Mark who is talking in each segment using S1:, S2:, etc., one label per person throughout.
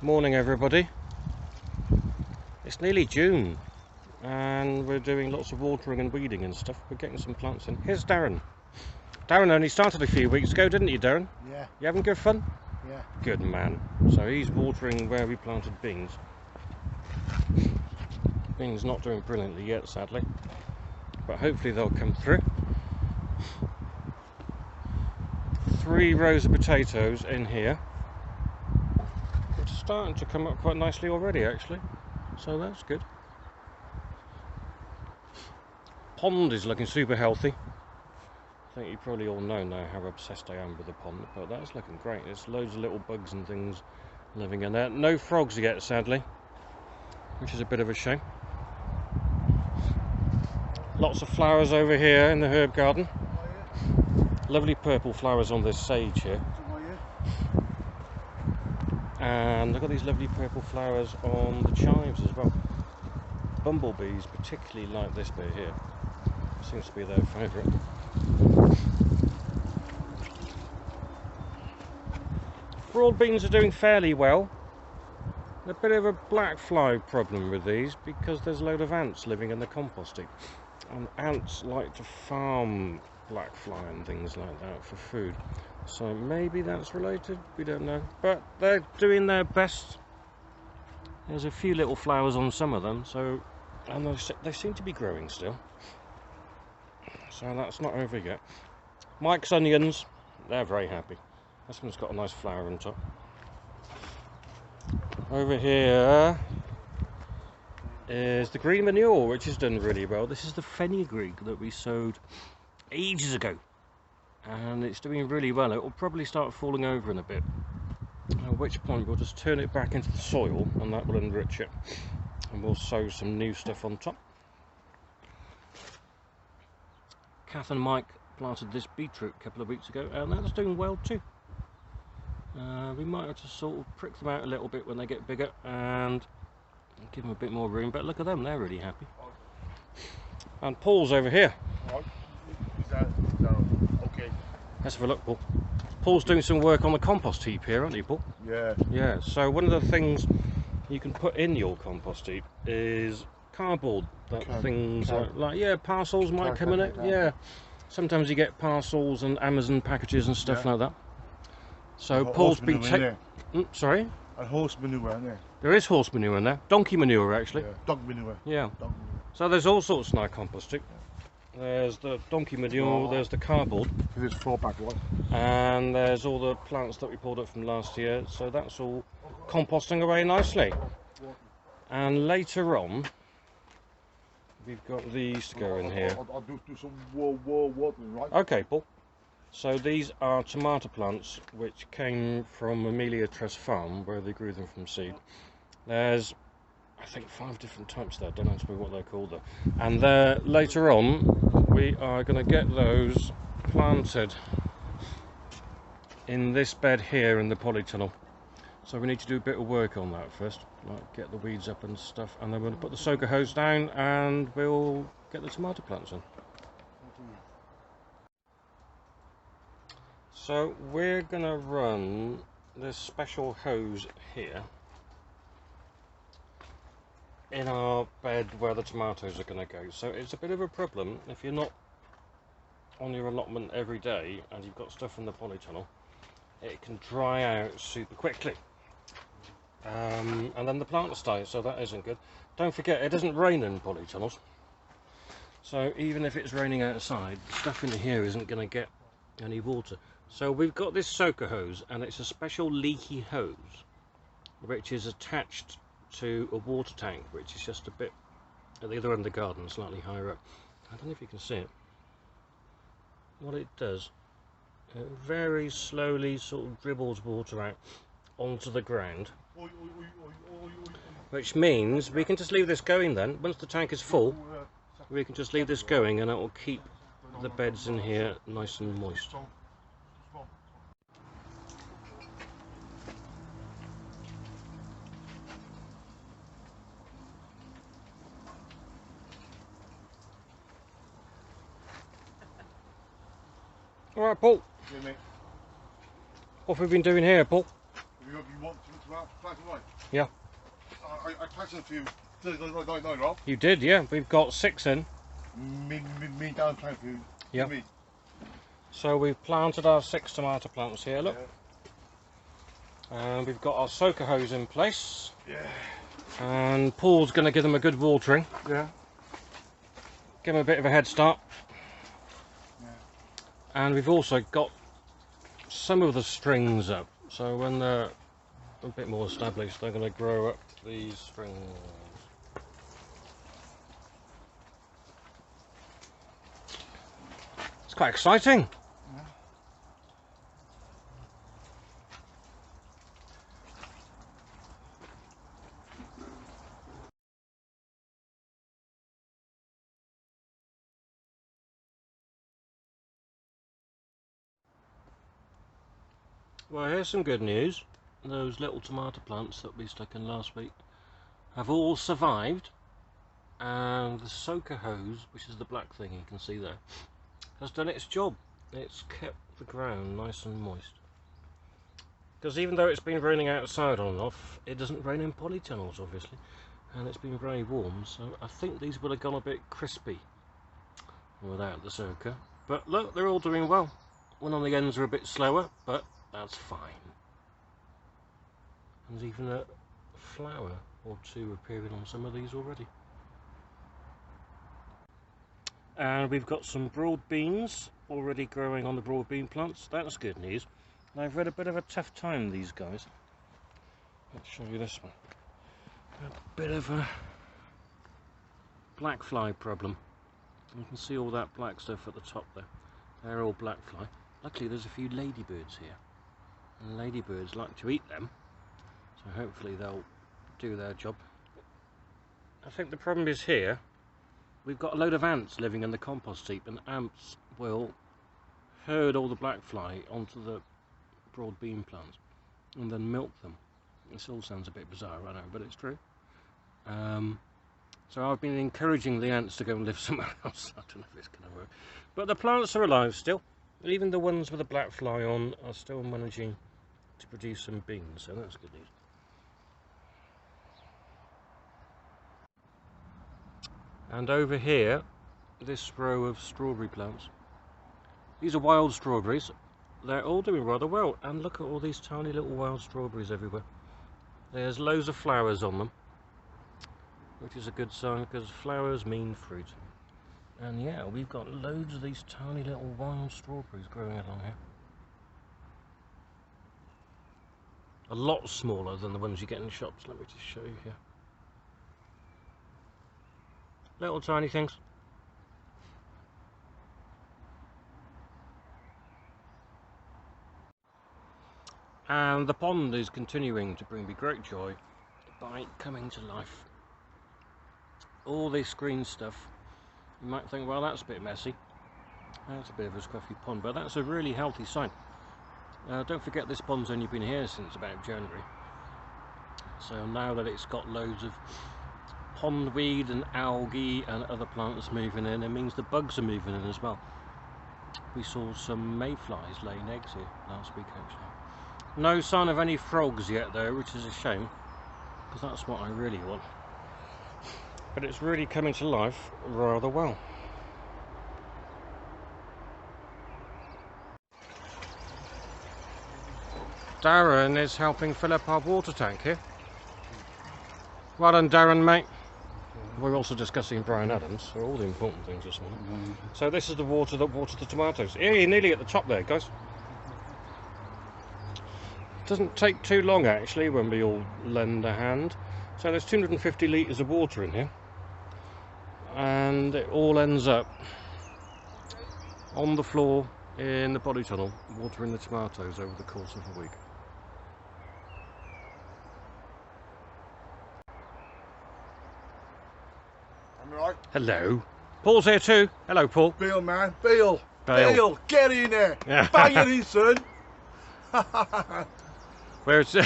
S1: Morning everybody. It's nearly June and we're doing lots of watering and weeding and stuff. We're getting some plants in. Here's Darren. Darren only started a few weeks ago, didn't you, Darren?
S2: Yeah.
S1: You having good fun?
S2: Yeah.
S1: Good man. So he's watering where we planted beans. Beans not doing brilliantly yet, sadly, but hopefully they'll come through. 3 rows of potatoes in here. It's starting to come up quite nicely already, actually, so that's good. Pond is looking super healthy. I think you probably all know now how obsessed I am with the pond, but that's looking great. There's loads of little bugs and things living in there. No frogs yet, sadly, which is a bit of a shame. Lots of flowers over here in the herb garden. Lovely purple flowers on this sage here. And look at these lovely purple flowers on the chives as well. Bumblebees particularly like this bit here. Seems to be their favourite. Broad beans are doing fairly well. A bit of a black fly problem with these because there's a load of ants living in the compost heap. And ants like to farm black fly and things like that for food. So maybe that's related, we don't know. But they're doing their best. There's a few little flowers on some of them, so and they seem to be growing still. So that's not over yet. Mike's onions, they're very happy. This one's got a nice flower on top. Over here is the green manure, which has done really well. This is the fenugreek that we sowed ages ago, and it's doing really well. It will probably start falling over in a bit, at which point we'll just turn it back into the soil and that will enrich it, and we'll sow some new stuff on top. Kath and Mike planted this beetroot a couple of weeks ago and that's doing well too. We might have to sort of prick them out a little bit when they get bigger and give them a bit more room, but look at them, they're really happy. And Paul's over here.
S2: Is that okay?
S1: Let's have a look, Paul. Paul's doing some work on the compost heap here, aren't you, Paul?
S2: Yeah.
S1: Yeah, so one of the things you can put in your compost heap is cardboard. Things like parcels might come in it. Yeah. Sometimes you get parcels and Amazon packages and stuff like that. So Paul's been taking... sorry?
S2: And horse manure in there.
S1: There is horse manure in there. Donkey manure, actually.
S2: Yeah. Dog manure.
S1: Yeah.
S2: Dog manure.
S1: So there's all sorts of nice composting. There's the donkey manure, there's the cardboard.
S2: There's 4 back one.
S1: And there's all the plants that we pulled up from last year. So that's all composting away nicely. And later on, we've got these to go in here.
S2: I'll do some watering, right?
S1: Okay, Paul. So these are tomato plants which came from Amelia Trust Farm, where they grew them from seed. There's, I think, 5 different types there. Don't ask me what they're called though. And later on, we are going to get those planted in this bed here in the polytunnel. So we need to do a bit of work on that first, like get the weeds up and stuff, and then we're going to put the soaker hose down and we'll get the tomato plants in. So we're going to run this special hose here in our bed where the tomatoes are going to go. So it's a bit of a problem if you're not on your allotment every day and you've got stuff in the polytunnel. It can dry out super quickly. And then the plants die, so that isn't good. Don't forget, it doesn't rain in polytunnels. So even if it's raining outside, the stuff in here isn't going to get any water. So we've got this soaker hose, and it's a special leaky hose which is attached to a water tank, which is just a bit at the other end of the garden, slightly higher up. I don't know if you can see it. What it does, it very slowly sort of dribbles water out onto the ground, which means we can just leave this going then. Once the tank is full, we can just leave this going and it will keep the beds in here nice and moist. Alright, Paul.
S2: Yeah, mate.
S1: What have we been doing here, Paul?
S2: You want to Black and white.
S1: Yeah.
S2: I planted a few. No, Rob.
S1: You did, yeah. We've got 6 in.
S2: Me down plant a few.
S1: Yeah.
S2: Me.
S1: So we've planted our 6 tomato plants here, look.
S2: Yeah.
S1: And we've got our soaker hose in place.
S2: Yeah.
S1: And Paul's going to give them a good watering.
S2: Yeah.
S1: Give them a bit of a head start.
S2: Yeah.
S1: And we've also got some of the strings up. So when they're a bit more established, they're going to grow up these strings. It's quite exciting.
S2: Yeah.
S1: Well, here's some good news. Those little tomato plants that we stuck in last week have all survived, and the soaker hose, which is the black thing you can see there, has done its job. It's kept the ground nice and moist. Because even though it's been raining outside on and off, it doesn't rain in polytunnels obviously, and it's been very warm, so I think these would have gone a bit crispy without the soaker. But look, they're all doing well. One on the ends are a bit slower, but that's fine. There's even a flower or two appearing on some of these already. And we've got some broad beans already growing on the broad bean plants. That's good news. They've had a bit of a tough time, these guys. Let's show you this one. A bit of a black fly problem. You can see all that black stuff at the top there. They're all black fly. Luckily there's a few ladybirds here. And ladybirds like to eat them. So hopefully they'll do their job. I think the problem is here. We've got a load of ants living in the compost heap, and ants will herd all the black fly onto the broad bean plants and then milk them. This all sounds a bit bizarre, I know, but it's true. So I've been encouraging the ants to go and live somewhere else. I don't know if it's going to work. But the plants are alive still. Even the ones with a black fly on are still managing to produce some beans, so that's good news. And over here, this row of strawberry plants. These are wild strawberries. They're all doing rather well, and look at all these tiny little wild strawberries everywhere. There's loads of flowers on them, which is a good sign because flowers mean fruit. And yeah, we've got loads of these tiny little wild strawberries growing along here. A lot smaller than the ones you get in shops. Let me just show you here. Little tiny things. And the pond is continuing to bring me great joy by coming to life. All this green stuff, you might think, well, that's a bit messy. That's a bit of a scruffy pond, but that's a really healthy sign. Don't forget this pond's only been here since about January. So now that it's got loads of pondweed and algae and other plants moving in, it means the bugs are moving in as well. We saw some mayflies laying eggs here last week actually. No sign of any frogs yet though, which is a shame, because that's what I really want. But it's really coming to life rather well. Darren is helping fill up our water tank here. Well done, Darren, mate. We're also discussing Brian Adams, so all the important things this morning. So this is the water that waters the tomatoes. Yeah, you're nearly at the top there, guys. Doesn't take too long actually when we all lend a hand. So there's 250 litres of water in here, and it all ends up on the floor in the polytunnel, watering the tomatoes over the course of a week.
S2: Right.
S1: Hello. Paul's here too. Hello, Paul.
S2: Bill, man. Bill.
S1: Bale.
S2: Bill, get in there. Bang it in, son.
S1: Where's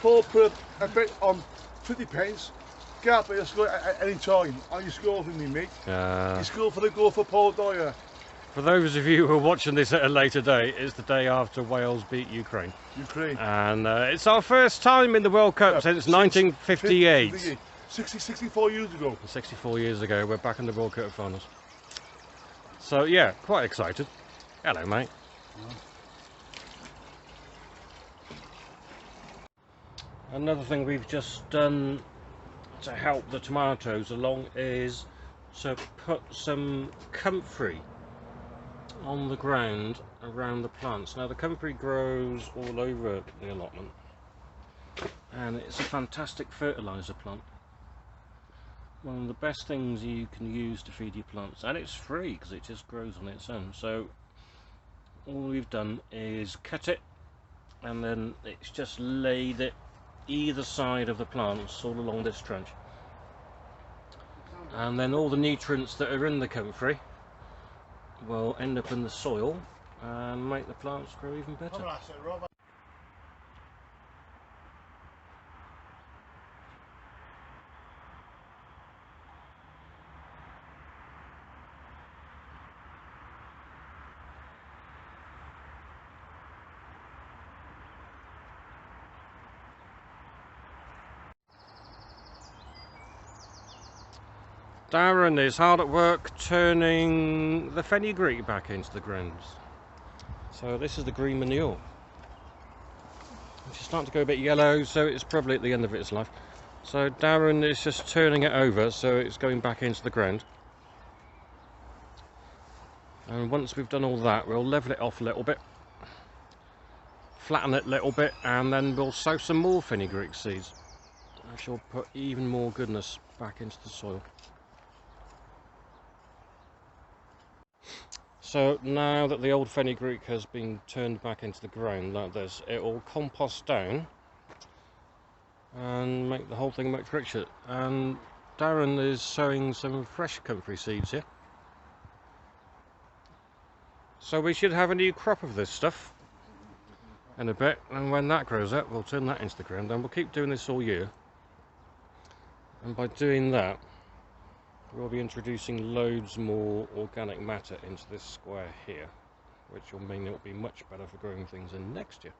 S2: Paul put a bit on 50 pence. Get up at your school at any time. On your school with me, mate. Your school for the goal for Paul Dyer.
S1: For those of you who are watching this at a later date, it's the day after Wales beat Ukraine. And it's our first time in the World Cup since 1958.
S2: 64 years ago.
S1: 64 years ago, we're back in the World Cup finals. So yeah, quite excited. Hello, mate. Another thing we've just done to help the tomatoes along is to put some comfrey on the ground around the plants. Now the comfrey grows all over the allotment and it's a fantastic fertilizer plant. One of the best things you can use to feed your plants, and it's free because it just grows on its own. So all we've done is cut it and then it's just laid it either side of the plants all along this trench, and then all the nutrients that are in the comfrey will end up in the soil and make the plants grow even better. Darren is hard at work turning the fenugreek back into the grounds. So this is the green manure. It's starting to go a bit yellow, so it's probably at the end of its life. So Darren is just turning it over so it's going back into the ground. And once we've done all that, we'll level it off a little bit, flatten it a little bit, and then we'll sow some more fenugreek seeds, which will put even more goodness back into the soil. So now that the old fenugreek has been turned back into the ground like this, it will compost down and make the whole thing much richer. And Darren is sowing some fresh comfrey seeds here. So we should have a new crop of this stuff in a bit, and when that grows up we'll turn that into the ground, and we'll keep doing this all year. And by doing that we'll be introducing loads more organic matter into this square here, which will mean it will be much better for growing things in next year.